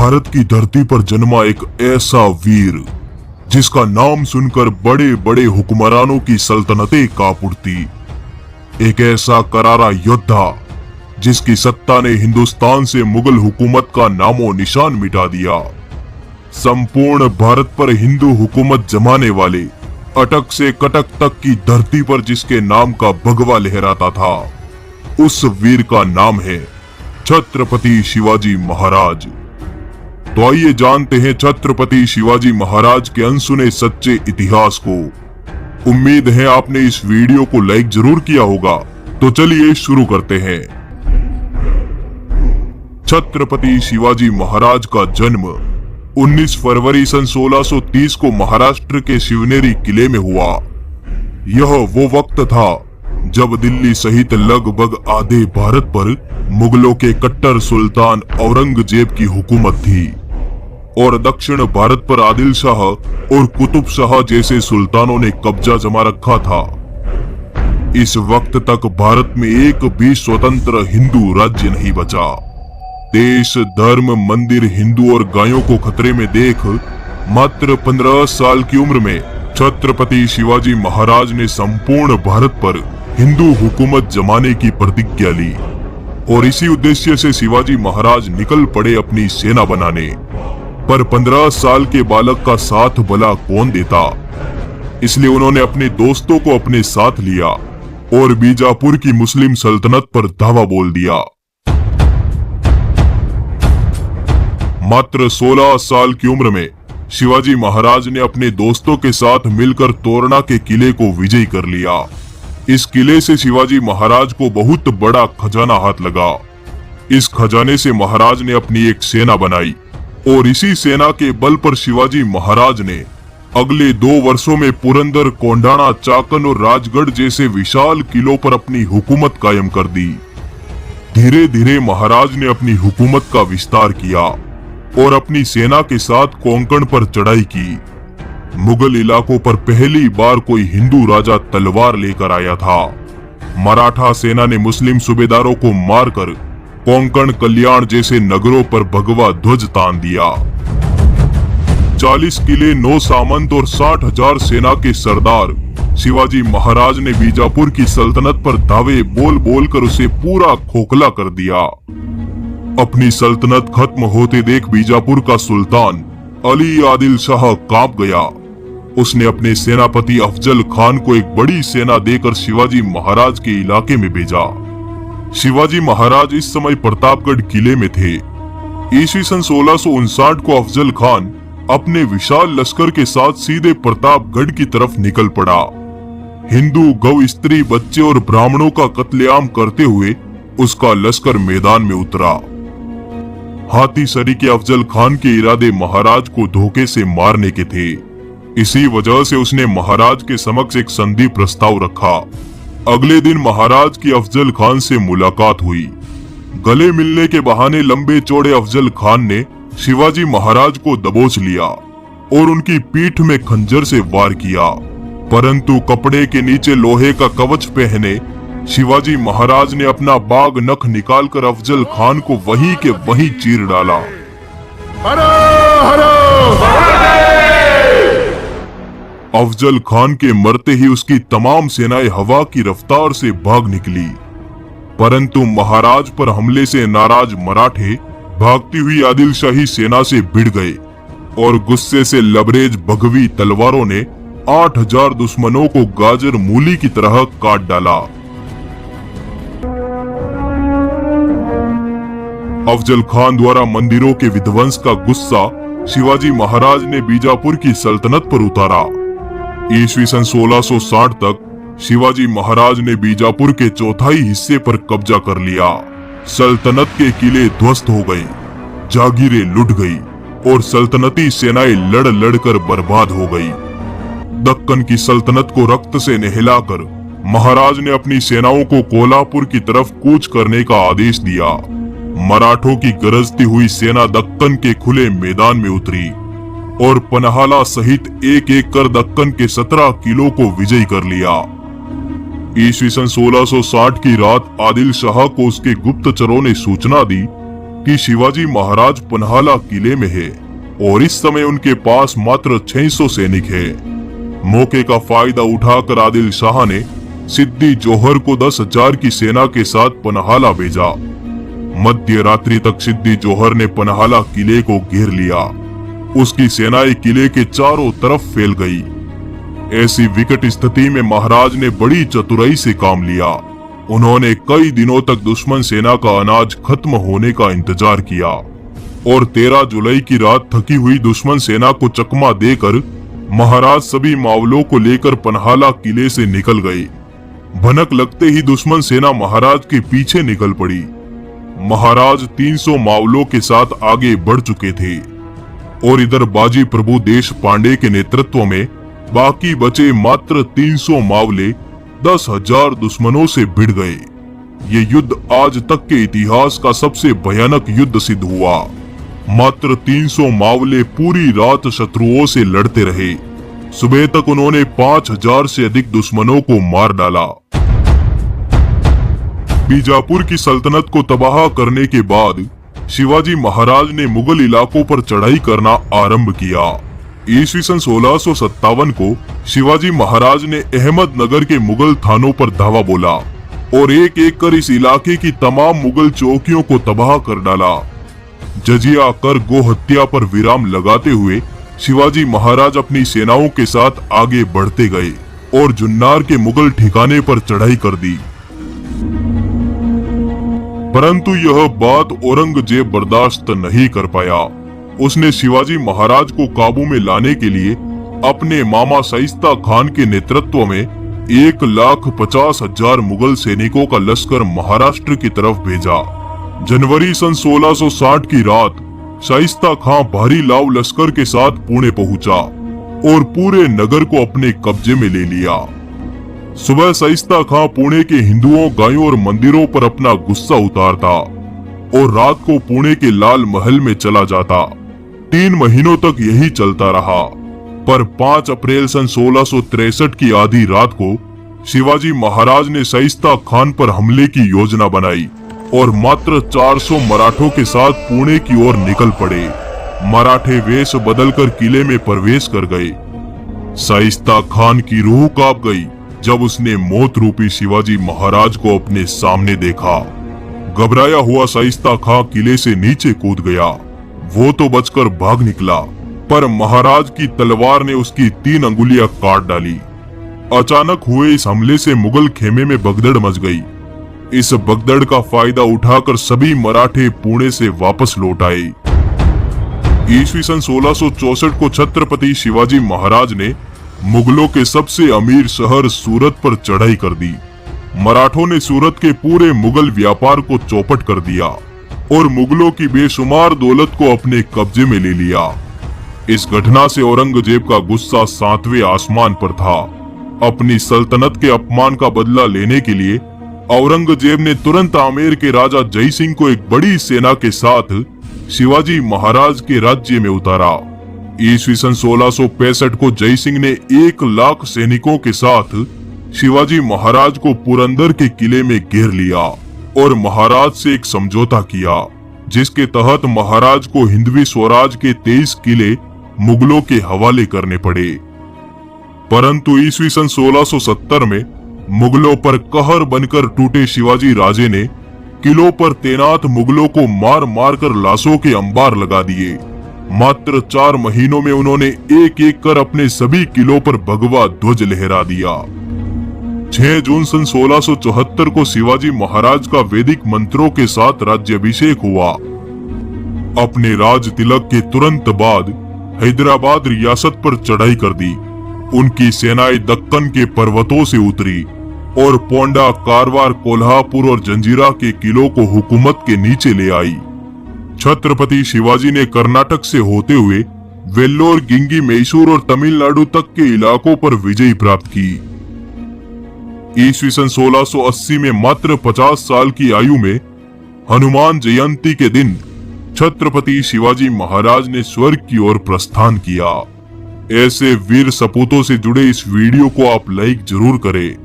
भारत की धरती पर जन्मा एक ऐसा वीर जिसका नाम सुनकर बड़े बड़े हुक्मरानों की सल्तनतें कांप उठती। एक ऐसा करारा योद्धा जिसकी सत्ता ने हिंदुस्तान से मुगल हुकूमत का नामो निशान मिटा दिया। संपूर्ण भारत पर हिंदू हुकूमत जमाने वाले अटक से कटक तक की धरती पर जिसके नाम का भगवा लहराता था, उस वीर का नाम है छत्रपति शिवाजी महाराज। तो आइए जानते हैं छत्रपति शिवाजी महाराज के अनसुने सच्चे इतिहास को। उम्मीद है आपने इस वीडियो को लाइक जरूर किया होगा, तो चलिए शुरू करते हैं। छत्रपति शिवाजी महाराज का जन्म 19 फरवरी सन 1630 को महाराष्ट्र के शिवनेरी किले में हुआ। यह वो वक्त था जब दिल्ली सहित लगभग आधे भारत पर मुगलों के कट्टर सुल्तान औरंगजेब की हुकूमत थी और दक्षिण भारत पर आदिल शाह और कुतुब शाह जैसे सुल्तानों ने कब्जा जमा रखा था। इस वक्त तक भारत में एक भी स्वतंत्र हिंदू राज्य नहीं बचा। देश, धर्म, मंदिर, हिंदू और गायों को खतरे में देख मात्र 15 साल की उम्र में छत्रपति शिवाजी महाराज ने संपूर्ण भारत पर हिंदू हुकूमत जमाने की प्रतिज्ञा ली और इसी उद्देश्य से शिवाजी महाराज निकल पड़े अपनी सेना बनाने। पर 15 साल के बालक का साथ भला कौन देता, इसलिए उन्होंने अपने दोस्तों को अपने साथ लिया और बीजापुर की मुस्लिम सल्तनत पर धावा बोल दिया। मात्र 16 साल की उम्र में शिवाजी महाराज ने अपने दोस्तों के साथ मिलकर तोरणा के किले को विजयी कर लिया। इस किले से शिवाजी महाराज को बहुत बड़ा खजाना हाथ लगा। इस खजाने से महाराज ने अपनी एक सेना बनाई और इसी सेना के बल पर शिवाजी महाराज ने अगले 2 वर्षों में पुरंदर, कोंडाणा, चाकन और राजगढ़ जैसे विशाल किलों पर अपनी हुकूमत कायम कर दी। धीरे धीरे महाराज ने अपनी हुकूमत का विस्तार किया और अपनी सेना के साथ कोंकण पर चढ़ाई की। मुगल इलाकों पर पहली बार कोई हिंदू राजा तलवार लेकर आया था। मराठा सेना ने मुस्लिम सूबेदारों को मारकर कोंकण, कल्याण जैसे नगरों पर भगवा ध्वज तान दिया। 40 किले, 9 सामंत और 60,000 सेना के सरदार शिवाजी महाराज ने बीजापुर की सल्तनत पर दावे बोल बोल कर उसे पूरा खोखला कर दिया। अपनी सल्तनत खत्म होते देख बीजापुर का सुल्तान अली आदिल शाह कांप गया। उसने अपने सेनापति अफजल खान को एक बड़ी सेना देकर शिवाजी महाराज के इलाके में भेजा। शिवाजी महाराज इस समय प्रतापगढ़ किले में थे। ईस्वी सन 1659 को अफजल खान अपने विशाल लश्कर के साथ सीधे प्रतापगढ़ की तरफ निकल पड़ा। हिंदू, गौ, स्त्री, बच्चे और ब्राह्मणों का कत्लेआम करते हुए उसका लश्कर मैदान में उतरा। हाथी सरी के अफजल खान के इरादे महाराज को धोखे से मारने के थे। इसी वजह से उसने महाराज के समक्ष एक संधि प्रस्ताव रखा। अगले दिन महाराज की अफजल खान से मुलाकात हुई। गले मिलने के बहाने लंबे चौड़े अफजल खान ने शिवाजी महाराज को दबोच लिया और उनकी पीठ में खंजर से वार किया, परंतु कपड़े के नीचे लोहे का कवच पहने शिवाजी महाराज ने अपना बाग नख निकालकर अफजल खान को वहीं के वहीं चीर डाला। अफजल खान के मरते ही उसकी तमाम सेनाएं हवा की रफ्तार से भाग निकली, परंतु महाराज पर हमले से नाराज मराठे भागती हुई आदिल शाही सेना से भिड़ गए और गुस्से से लबरेज भगवी तलवारों ने 8,000 दुश्मनों को गाजर मूली की तरह काट डाला। अफजल खान द्वारा मंदिरों के विध्वंस का गुस्सा शिवाजी महाराज ने बीजापुर की सल्तनत पर उतारा। ईस्वी सन 1660 तक शिवाजी महाराज ने बीजापुर के चौथाई हिस्से पर कब्जा कर लिया। सल्तनत के किले ध्वस्त हो गए, जागीरें लुट गई और सल्तनती सेनाएं लड़ लड़कर बर्बाद हो गई। दक्कन की सल्तनत को रक्त से नहलाकर महाराज ने अपनी सेनाओं को कोल्हापुर की तरफ कूच करने का आदेश दिया। मराठों की गरजती हुई सेना दक्कन के खुले मैदान में उतरी और पन्हाला सहित एक एक कर दक्कन के 17 किलों को विजयी कर लिया। ईस्वी सन 1660 की रात आदिल शाह को उसके गुप्तचरों ने सूचना दी कि शिवाजी महाराज पन्हाला किले में है और इस समय उनके पास मात्र 600 सैनिक है। मौके का फायदा उठाकर आदिल शाह ने सिद्दी जोहर को 10,000 की सेना के साथ पन्हाला भेजा। मध्य रात्रि तक सिद्दी जोहर ने पन्हाला किले को घेर लिया। उसकी सेनाएं किले के चारों तरफ फैल गई। ऐसी विकट स्थिति में महाराज ने बड़ी चतुराई से काम लिया। उन्होंने कई दिनों तक दुश्मन सेना का अनाज खत्म होने का इंतजार किया और 13 जुलाई की रात थकी हुई दुश्मन सेना को चकमा देकर महाराज सभी मावलों को लेकर पन्हाला किले से निकल गए। भनक लगते ही दुश्मन सेना महाराज के पीछे निकल पड़ी। महाराज 300 मावलों के साथ आगे बढ़ चुके थे और इधर बाजी प्रभु देश पांडे के नेतृत्व में बाकी बचे मात्र 300 मावले 10,000 दुश्मनों से भिड़ गए। ये युद्ध आज तक के इतिहास का सबसे भयानक युद्ध सिद्ध हुआ। मात्र 300 मावले पूरी रात शत्रुओं से लड़ते रहे। सुबह तक उन्होंने 5,000 से अधिक दुश्मनों को मार डाला। बीजापुर की सल्तनत को तबाह करने के बाद शिवाजी महाराज ने मुगल इलाकों पर चढ़ाई करना आरंभ किया। ईस्वी सन 1657 को शिवाजी महाराज ने अहमदनगर के मुगल थानों पर धावा बोला और एक एक कर इस इलाके की तमाम मुगल चौकियों को तबाह कर डाला। जजिया कर गो हत्या पर विराम लगाते हुए शिवाजी महाराज अपनी सेनाओं के साथ आगे बढ़ते गए और जुन्नार के मुगल ठिकाने पर चढ़ाई कर दी। परंतु यह बात औरंगजेब बर्दाश्त नहीं कर पाया। उसने शिवाजी महाराज को काबू में लाने के लिए अपने मामा शाइस्ता खान के नेतृत्व में 1,50,000 मुगल सैनिकों का लश्कर महाराष्ट्र की तरफ भेजा। जनवरी सन 1660 की रात शाइस्ता खान भारी लाव लश्कर के साथ पुणे पहुंचा और पूरे नगर को अपने कब्जे में ले लिया। सुबह शाइस्ता खां पुणे के हिंदुओं, गायों और मंदिरों पर अपना गुस्सा उतारता और रात को पुणे के लाल महल में चला जाता। 3 महीनों तक यही चलता रहा, पर 5 अप्रैल सन 1663 की आधी रात को शिवाजी महाराज ने शाइस्ता खान पर हमले की योजना बनाई और मात्र 400 मराठों के साथ पुणे की ओर निकल पड़े। मराठे वेश बदलकर किले में प्रवेश कर गए। शाइस्ता खान की रूह कांप गई जब उसने मौत रूपी शिवाजी महाराज को अपने सामने देखा। घबराया हुआ शाइस्ता खां किले से नीचे कूद गया। वो तो बचकर भाग निकला, पर महाराज की तलवार ने उसकी 3 अंगुलियां काट डाली। अचानक हुए इस हमले से मुगल खेमे में भगदड़ मच गई। इस भगदड़ का फायदा उठाकर सभी मराठे पुणे से वापस लौट आए। ईस्वी सन 1664 को छत्रपति शिवाजी महाराज ने मुगलों के सबसे अमीर शहर सूरत पर चढ़ाई कर दी। मराठों ने सूरत के पूरे मुगल व्यापार को चौपट कर दिया और मुगलों की बेशुमार दौलत को अपने कब्जे में ले लिया। इस घटना से औरंगजेब का गुस्सा 7वें आसमान पर था। अपनी सल्तनत के अपमान का बदला लेने के लिए औरंगजेब ने तुरंत आमेर के राजा जय सिंह को एक बड़ी सेना के साथ शिवाजी महाराज के राज्य में उतारा। ईस्वी सन 1665 को जय सिंह ने 1 लाख सैनिकों के साथ शिवाजी महाराज को पुरंदर के किले में घेर लिया और महाराज से एक समझौता किया, जिसके तहत महाराज को हिंदवी स्वराज के 23 किले मुगलों के हवाले करने पड़े। परंतु ईस्वी सन 1670 में मुगलों पर कहर बनकर टूटे शिवाजी राजे ने किलों पर तैनात मुगलों को मार मार कर लाशों के अंबार लगा दिए। मात्र 4 महीनों में उन्होंने एक एक कर अपने सभी किलों पर भगवा ध्वज लहरा दिया। 6 जून सन 1674 को शिवाजी महाराज का वैदिक मंत्रों के साथ राज्याभिषेक हुआ। अपने राज तिलक के तुरंत बाद हैदराबाद रियासत पर चढ़ाई कर दी। उनकी सेनाएं दक्कन के पर्वतों से उतरी और पोंडा, कारवार, कोल्हापुर और जंजीरा के किलों को हुकूमत के नीचे ले आई। छत्रपति शिवाजी ने कर्नाटक से होते हुए वेल्लोर, गिंगी, मैसूर और तमिलनाडु तक के इलाकों पर विजय प्राप्त की। ईस्वी सन 1680 में मात्र 50 साल की आयु में हनुमान जयंती के दिन छत्रपति शिवाजी महाराज ने स्वर्ग की ओर प्रस्थान किया। ऐसे वीर सपूतों से जुड़े इस वीडियो को आप लाइक जरूर करें।